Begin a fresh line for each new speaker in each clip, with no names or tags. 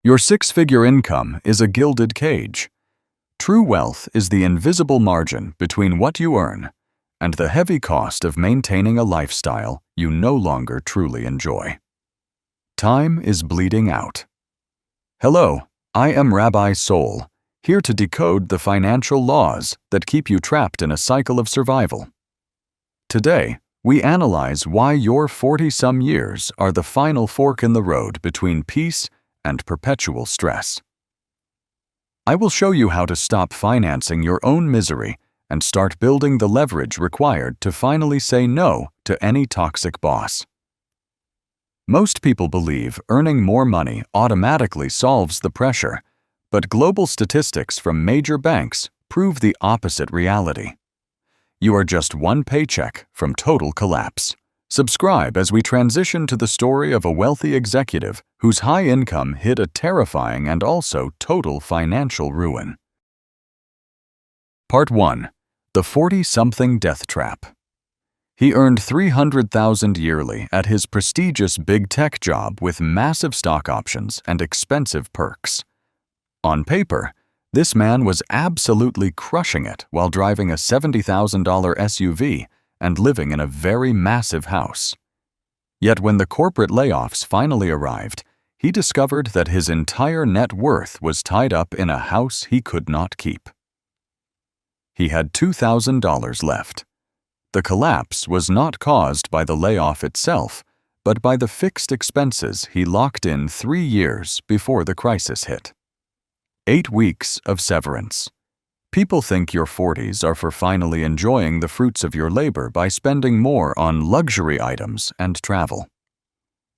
Your six-figure income is a gilded cage. True wealth is the invisible margin between what you earn and the heavy cost of maintaining a lifestyle you no longer truly enjoy. Time is bleeding out. Hello, I am Rabbi Soul, here to decode the financial laws that keep you trapped in a cycle of survival. Today, we analyze why your 40-some years are the final fork in the road between peace and perpetual stress. I will show you how to stop financing your own misery and start building the leverage required to finally say no to any toxic boss. Most people believe earning more money automatically solves the pressure, but global statistics from major banks prove the opposite reality. You are just one paycheck from total collapse. Subscribe as we transition to the story of a wealthy executive whose high income hit a terrifying and also total financial ruin. Part 1. The 40-something death trap. He earned $300,000 yearly at his prestigious big tech job with massive stock options and expensive perks. On paper, this man was absolutely crushing it while driving a $70,000 SUV and living in a very massive house. Yet when the corporate layoffs finally arrived, he discovered that his entire net worth was tied up in a house he could not keep. He had $2,000 left. The collapse was not caused by the layoff itself, but by the fixed expenses he locked in 3 years before the crisis hit. 8 weeks of severance. People think your 40s are for finally enjoying the fruits of your labor by spending more on luxury items and travel.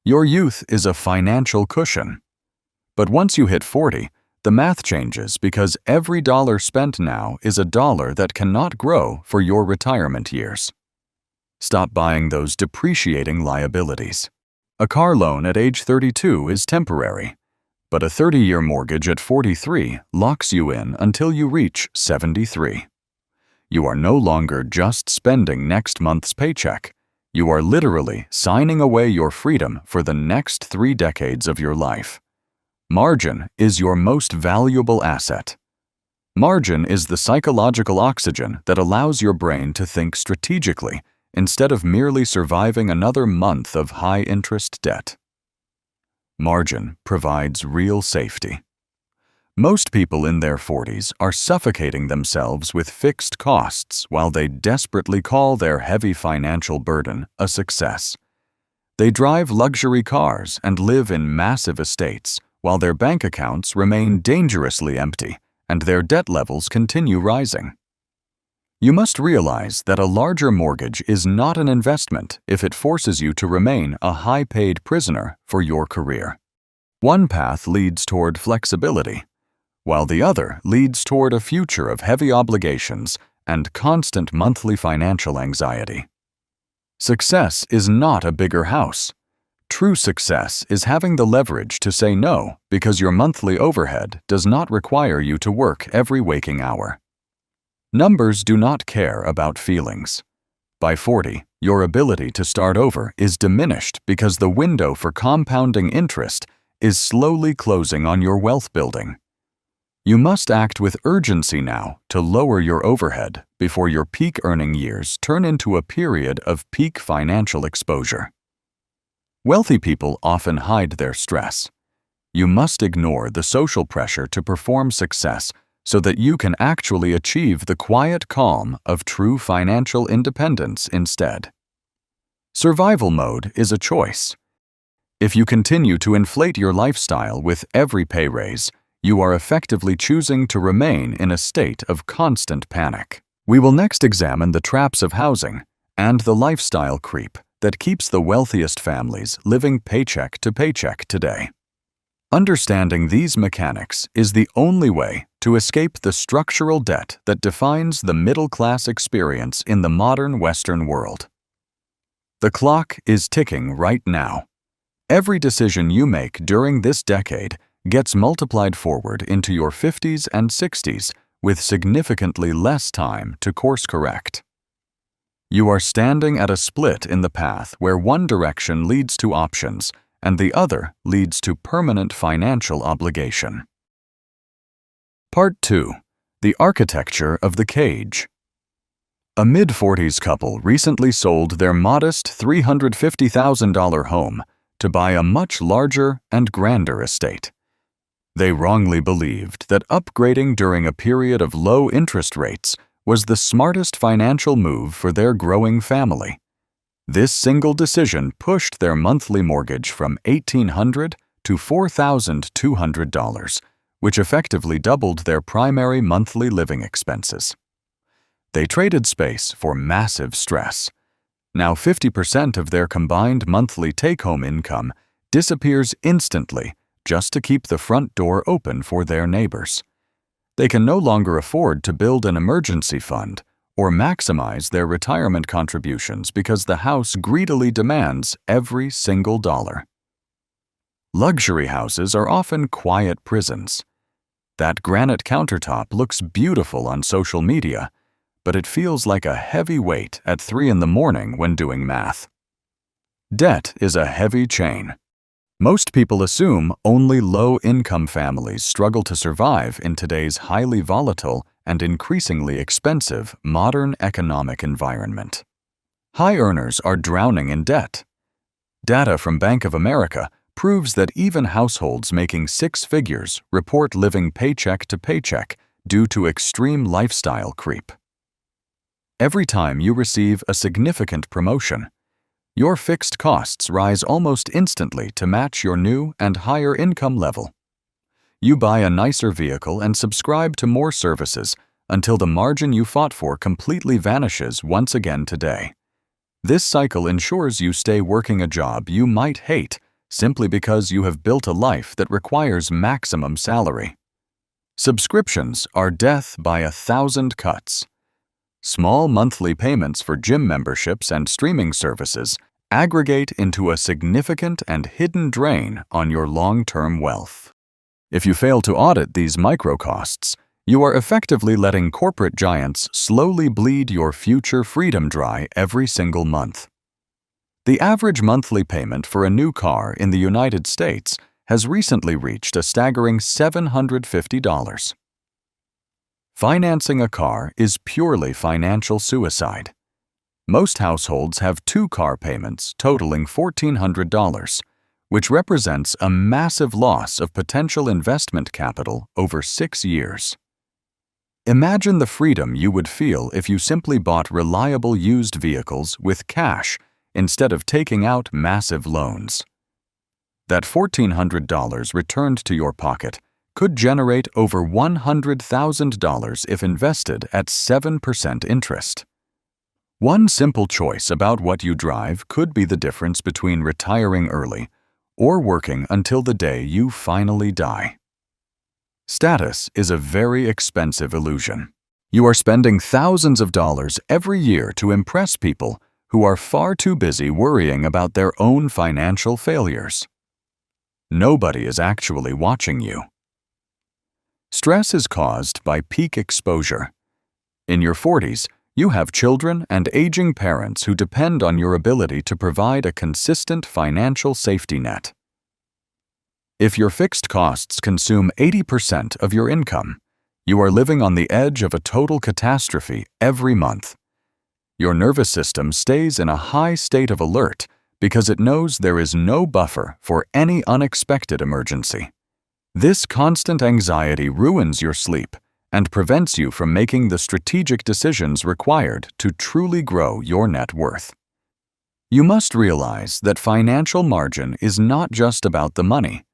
Your youth is a financial cushion. But once you hit 40, the math changes because every dollar spent now is a dollar that cannot grow for your retirement years. Stop buying those depreciating liabilities. A car loan at age 32 is temporary, but a 30-year mortgage at 43 locks you in until you reach 73. You are no longer just spending next month's paycheck. You are literally signing away your freedom for the next 3 decades of your life. Margin is your most valuable asset. Margin is the psychological oxygen that allows your brain to think strategically instead of merely surviving another month of high-interest debt. Margin provides real safety. Most people in their 40s are suffocating themselves with fixed costs while they desperately call their heavy financial burden a success. They drive luxury cars and live in massive estates while their bank accounts remain dangerously empty and their debt levels continue rising. You must realize that a larger mortgage is not an investment if it forces you to remain a high-paid prisoner for your career. One path leads toward flexibility, while the other leads toward a future of heavy obligations and constant monthly financial anxiety. Success is not a bigger house. True success is having the leverage to say no because your monthly overhead does not require you to work every waking hour. Numbers do not care about feelings. By 40, your ability to start over is diminished because the window for compounding interest is slowly closing on your wealth building. You must act with urgency now to lower your overhead before your peak earning years turn into a period of peak financial exposure. Wealthy people often hide their stress. You must ignore the social pressure to perform success so that you can actually achieve the quiet calm of true financial independence instead. Survival mode is a choice. If you continue to inflate your lifestyle with every pay raise, you are effectively choosing to remain in a state of constant panic. We will next examine the traps of housing and the lifestyle creep that keeps the wealthiest families living paycheck to paycheck today. Understanding these mechanics is the only way to escape the structural debt that defines the middle-class experience in the modern Western world. The clock is ticking right now. Every decision you make during this decade gets multiplied forward into your 50s and 60s with significantly less time to course correct. You are standing at a split in the path where one direction leads to options and the other leads to permanent financial obligation. Part 2. The Architecture of the Cage. A mid-40s couple recently sold their modest $350,000 home to buy a much larger and grander estate. They wrongly believed that upgrading during a period of low interest rates was the smartest financial move for their growing family. This single decision pushed their monthly mortgage from $1,800 to $4,200, which effectively doubled their primary monthly living expenses. They traded space for massive stress. Now 50% of their combined monthly take-home income disappears instantly just to keep the front door open for their neighbors. They can no longer afford to build an emergency fund or maximize their retirement contributions because the house greedily demands every single dollar. Luxury houses are often quiet prisons. That granite countertop looks beautiful on social media, but it feels like a heavy weight at 3 in the morning when doing math. Debt is a heavy chain. Most people assume only low-income families struggle to survive in today's highly volatile and increasingly expensive modern economic environment. High earners are drowning in debt. Data from Bank of America proves that even households making 6 figures report living paycheck to paycheck due to extreme lifestyle creep. Every time you receive a significant promotion, your fixed costs rise almost instantly to match your new and higher income level. You buy a nicer vehicle and subscribe to more services until the margin you fought for completely vanishes once again today. This cycle ensures you stay working a job you might hate simply because you have built a life that requires maximum salary. Subscriptions are death by 1,000 cuts. Small monthly payments for gym memberships and streaming services aggregate into a significant and hidden drain on your long-term wealth. If you fail to audit these micro-costs, you are effectively letting corporate giants slowly bleed your future freedom dry every single month. The average monthly payment for a new car in the United States has recently reached a staggering $750. Financing a car is purely financial suicide. Most households have 2 car payments totaling $1,400, which represents a massive loss of potential investment capital over 6 years. Imagine the freedom you would feel if you simply bought reliable used vehicles with cash instead of taking out massive loans. That $1,400 returned to your pocket could generate over $100,000 if invested at 7% interest. One simple choice about what you drive could be the difference between retiring early or working until the day you finally die. Status is a very expensive illusion. You are spending thousands of dollars every year to impress people who are far too busy worrying about their own financial failures. Nobody is actually watching you. Stress is caused by peak exposure. In your 40s, you have children and aging parents who depend on your ability to provide a consistent financial safety net. If your fixed costs consume 80% of your income, you are living on the edge of a total catastrophe every month. Your nervous system stays in a high state of alert because it knows there is no buffer for any unexpected emergency. This constant anxiety ruins your sleep and prevents you from making the strategic decisions required to truly grow your net worth. You must realize that financial margin is not just about the money.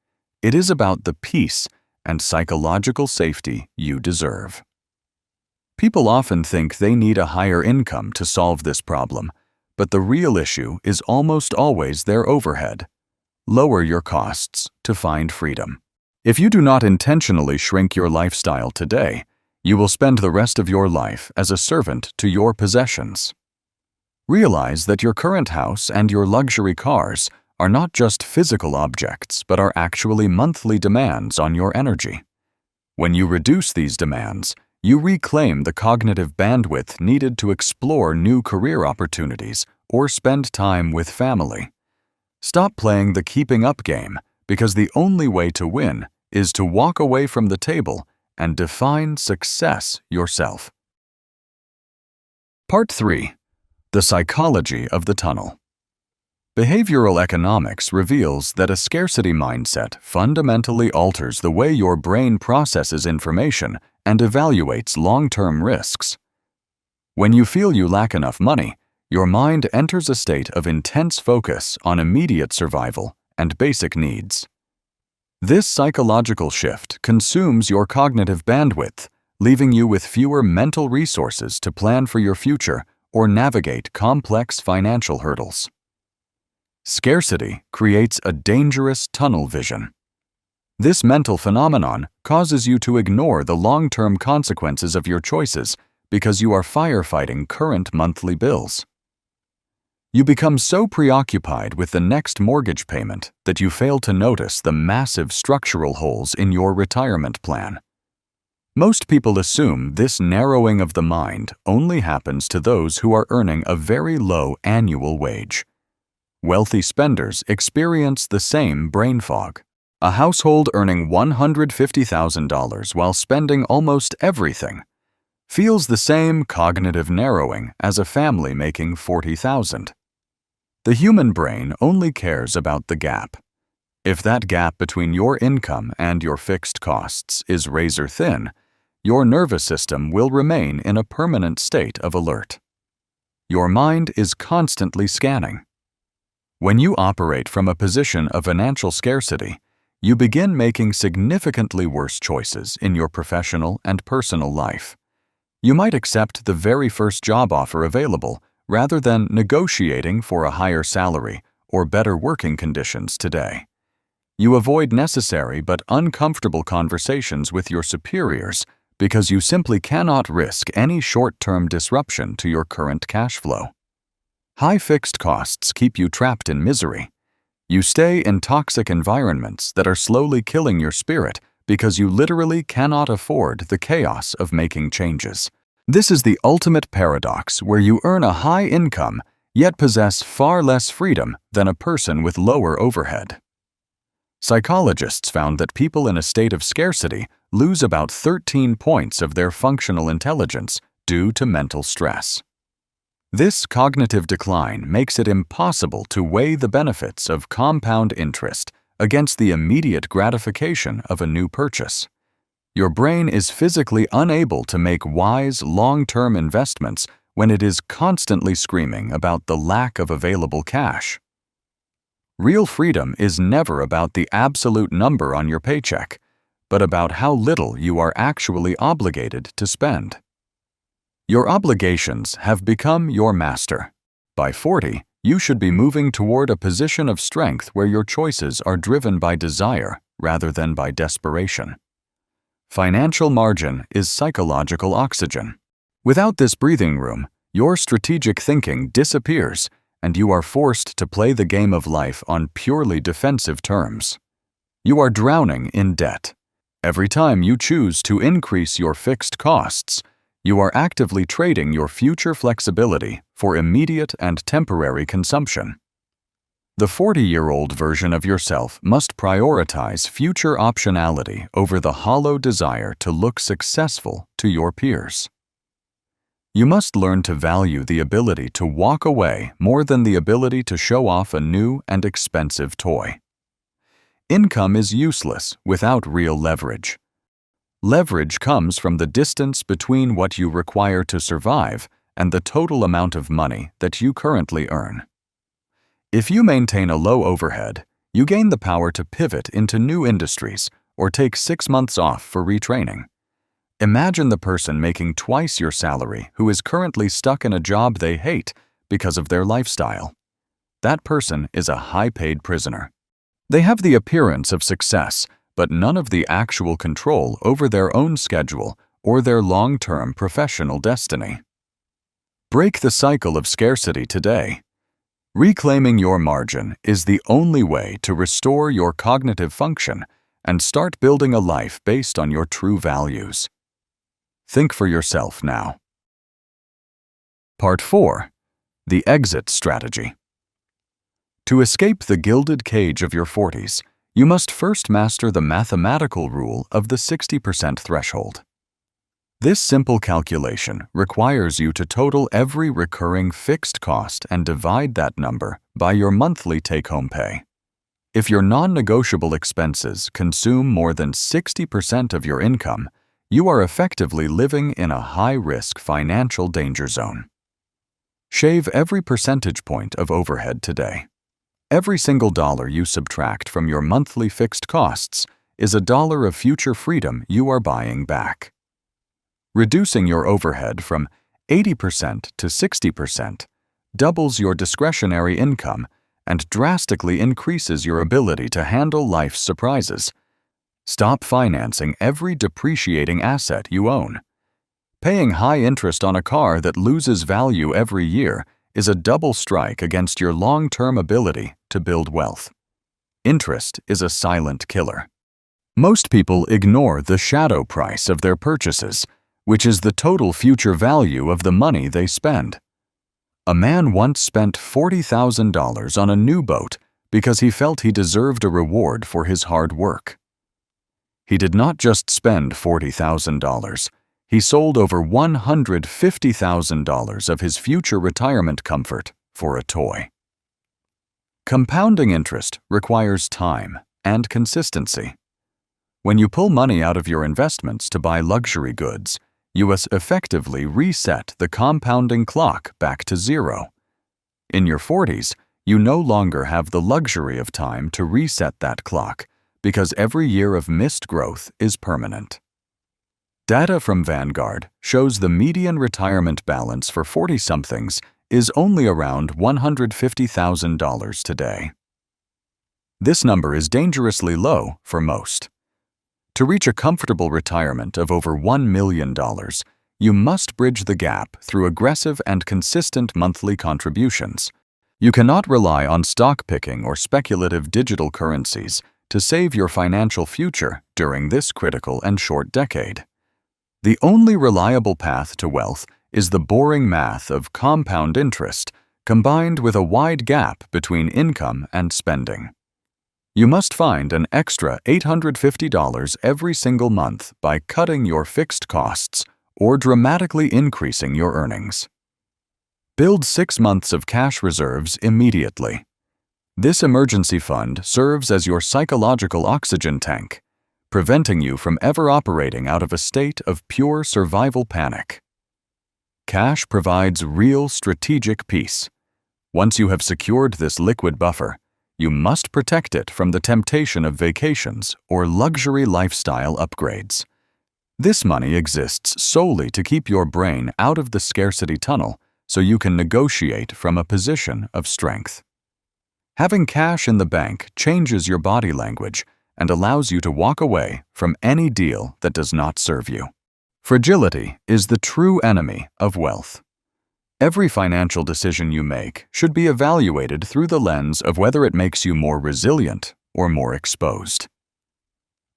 It is about the peace and psychological safety you deserve. People often think they need a higher income to solve this problem, but the real issue is almost always their overhead. Lower your costs to find freedom. If you do not intentionally shrink your lifestyle today, you will spend the rest of your life as a servant to your possessions. Realize that your current house and your luxury cars are not just physical objects, but are actually monthly demands on your energy. When you reduce these demands, you reclaim the cognitive bandwidth needed to explore new career opportunities or spend time with family. Stop playing the keeping up game, because the only way to win is to walk away from the table and define success yourself. Part 3. The psychology of the tunnel. Behavioral economics reveals that a scarcity mindset fundamentally alters the way your brain processes information and evaluates long-term risks. When you feel you lack enough money, your mind enters a state of intense focus on immediate survival and basic needs. This psychological shift consumes your cognitive bandwidth, leaving you with fewer mental resources to plan for your future or navigate complex financial hurdles. Scarcity creates a dangerous tunnel vision. This mental phenomenon causes you to ignore the long-term consequences of your choices because you are firefighting current monthly bills. You become so preoccupied with the next mortgage payment that you fail to notice the massive structural holes in your retirement plan. Most people assume this narrowing of the mind only happens to those who are earning a very low annual wage. Wealthy spenders experience the same brain fog. A household earning $150,000 while spending almost everything feels the same cognitive narrowing as a family making $40,000. The human brain only cares about the gap. If that gap between your income and your fixed costs is razor thin, your nervous system will remain in a permanent state of alert. Your mind is constantly scanning. When you operate from a position of financial scarcity, you begin making significantly worse choices in your professional and personal life. You might accept the very first job offer available rather than negotiating for a higher salary or better working conditions today. You avoid necessary but uncomfortable conversations with your superiors because you simply cannot risk any short-term disruption to your current cash flow. High fixed costs keep you trapped in misery. You stay in toxic environments that are slowly killing your spirit because you literally cannot afford the chaos of making changes. This is the ultimate paradox where you earn a high income yet possess far less freedom than a person with lower overhead. Psychologists found that people in a state of scarcity lose about 13 points of their functional intelligence due to mental stress. This cognitive decline makes it impossible to weigh the benefits of compound interest against the immediate gratification of a new purchase. Your brain is physically unable to make wise, long-term investments when it is constantly screaming about the lack of available cash. Real freedom is never about the absolute number on your paycheck, but about how little you are actually obligated to spend. Your obligations have become your master. By 40, you should be moving toward a position of strength where your choices are driven by desire rather than by desperation. Financial margin is psychological oxygen. Without this breathing room, your strategic thinking disappears and you are forced to play the game of life on purely defensive terms. You are drowning in debt. Every time you choose to increase your fixed costs, you are actively trading your future flexibility for immediate and temporary consumption. The 40-year-old version of yourself must prioritize future optionality over the hollow desire to look successful to your peers. You must learn to value the ability to walk away more than the ability to show off a new and expensive toy. Income is useless without real leverage. Leverage comes from the distance between what you require to survive and the total amount of money that you currently earn. If you maintain a low overhead, you gain the power to pivot into new industries or take 6 months off for retraining. Imagine the person making twice your salary who is currently stuck in a job they hate because of their lifestyle. That person is a high-paid prisoner. They have the appearance of success, but none of the actual control over their own schedule or their long-term professional destiny. Break the cycle of scarcity today. Reclaiming your margin is the only way to restore your cognitive function and start building a life based on your true values. Think for yourself now. Part 4. The Exit Strategy. To escape the gilded cage of your 40s, you must first master the mathematical rule of the 60% threshold. This simple calculation requires you to total every recurring fixed cost and divide that number by your monthly take-home pay. If your non-negotiable expenses consume more than 60% of your income, you are effectively living in a high-risk financial danger zone. Shave every percentage point of overhead today. Every single dollar you subtract from your monthly fixed costs is a dollar of future freedom you are buying back. Reducing your overhead from 80% to 60% doubles your discretionary income and drastically increases your ability to handle life's surprises. Stop financing every depreciating asset you own. Paying high interest on a car that loses value every year is a double strike against your long-term ability to build wealth. Interest is a silent killer. Most people ignore the shadow price of their purchases, which is the total future value of the money they spend. A man once spent $40,000 on a new boat because he felt he deserved a reward for his hard work. He did not just spend $40,000. He sold over $150,000 of his future retirement comfort for a toy. Compounding interest requires time and consistency. When you pull money out of your investments to buy luxury goods, you effectively reset the compounding clock back to zero. In your 40s, you no longer have the luxury of time to reset that clock because every year of missed growth is permanent. Data from Vanguard shows the median retirement balance for 40-somethings is only around $150,000 today. This number is dangerously low for most. To reach a comfortable retirement of over $1 million, you must bridge the gap through aggressive and consistent monthly contributions. You cannot rely on stock picking or speculative digital currencies to save your financial future during this critical and short decade. The only reliable path to wealth is the boring math of compound interest combined with a wide gap between income and spending. You must find an extra $850 every single month by cutting your fixed costs or dramatically increasing your earnings. Build 6 months of cash reserves immediately. This emergency fund serves as your psychological oxygen tank, preventing you from ever operating out of a state of pure survival panic. Cash provides real strategic peace. Once you have secured this liquid buffer, you must protect it from the temptation of vacations or luxury lifestyle upgrades. This money exists solely to keep your brain out of the scarcity tunnel so you can negotiate from a position of strength. Having cash in the bank changes your body language and allows you to walk away from any deal that does not serve you. Fragility is the true enemy of wealth. Every financial decision you make should be evaluated through the lens of whether it makes you more resilient or more exposed.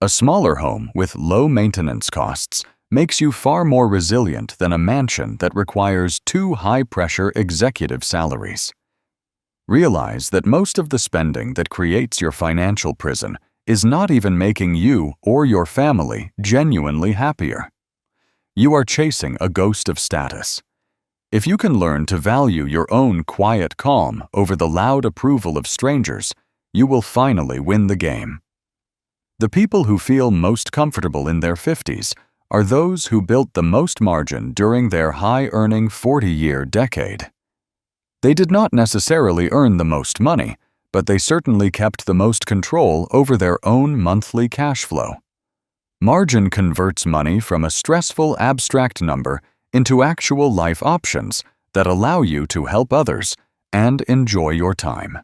A smaller home with low maintenance costs makes you far more resilient than a mansion that requires 2 high-pressure executive salaries. Realize that most of the spending that creates your financial prison is not even making you or your family genuinely happier. You are chasing a ghost of status. If you can learn to value your own quiet calm over the loud approval of strangers, you will finally win the game. The people who feel most comfortable in their 50s are those who built the most margin during their high-earning 40-year decade. They did not necessarily earn the most money, but they certainly kept the most control over their own monthly cash flow. Margin converts money from a stressful abstract number into actual life options that allow you to help others and enjoy your time.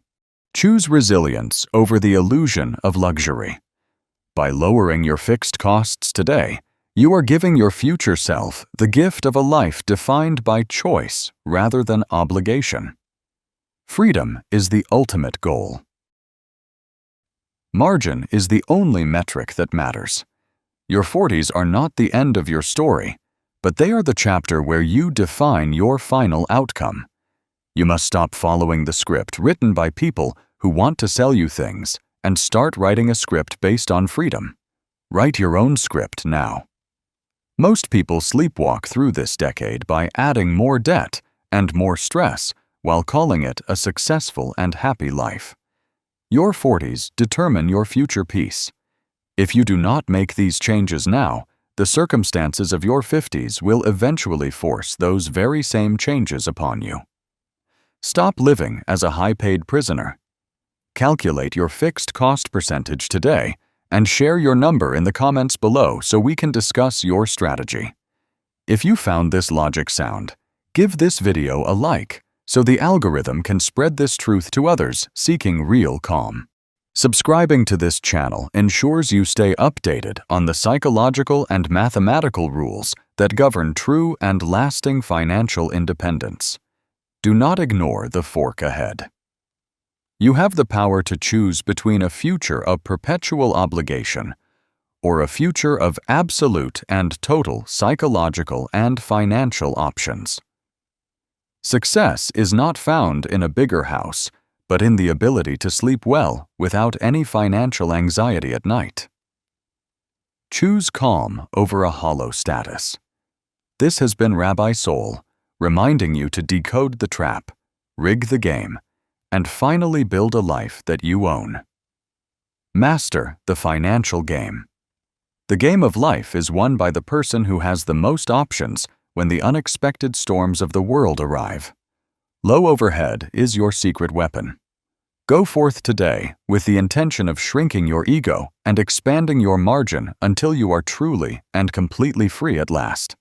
Choose resilience over the illusion of luxury. By lowering your fixed costs today, you are giving your future self the gift of a life defined by choice rather than obligation. Freedom is the ultimate goal. Margin is the only metric that matters. Your 40s are not the end of your story, but they are the chapter where you define your final outcome. You must stop following the script written by people who want to sell you things, and start writing a script based on freedom. Write your own script now. Most people sleepwalk through this decade by adding more debt and more stress while calling it a successful and happy life. Your 40s determine your future peace. If you do not make these changes now, the circumstances of your 50s will eventually force those very same changes upon you. Stop living as a high-paid prisoner. Calculate your fixed cost percentage today and share your number in the comments below so we can discuss your strategy. If you found this logic sound, give this video a like so the algorithm can spread this truth to others seeking real calm. Subscribing to this channel ensures you stay updated on the psychological and mathematical rules that govern true and lasting financial independence. Do not ignore the fork ahead. You have the power to choose between a future of perpetual obligation or a future of absolute and total psychological and financial options. Success is not found in a bigger house, but in the ability to sleep well without any financial anxiety at night. Choose calm over a hollow status. This has been Rabbi Soul, reminding you to decode the trap, rig the game, and finally build a life that you own. Master the financial game. The game of life is won by the person who has the most options when the unexpected storms of the world arrive. Low overhead is your secret weapon. Go forth today with the intention of shrinking your ego and expanding your margin until you are truly and completely free at last.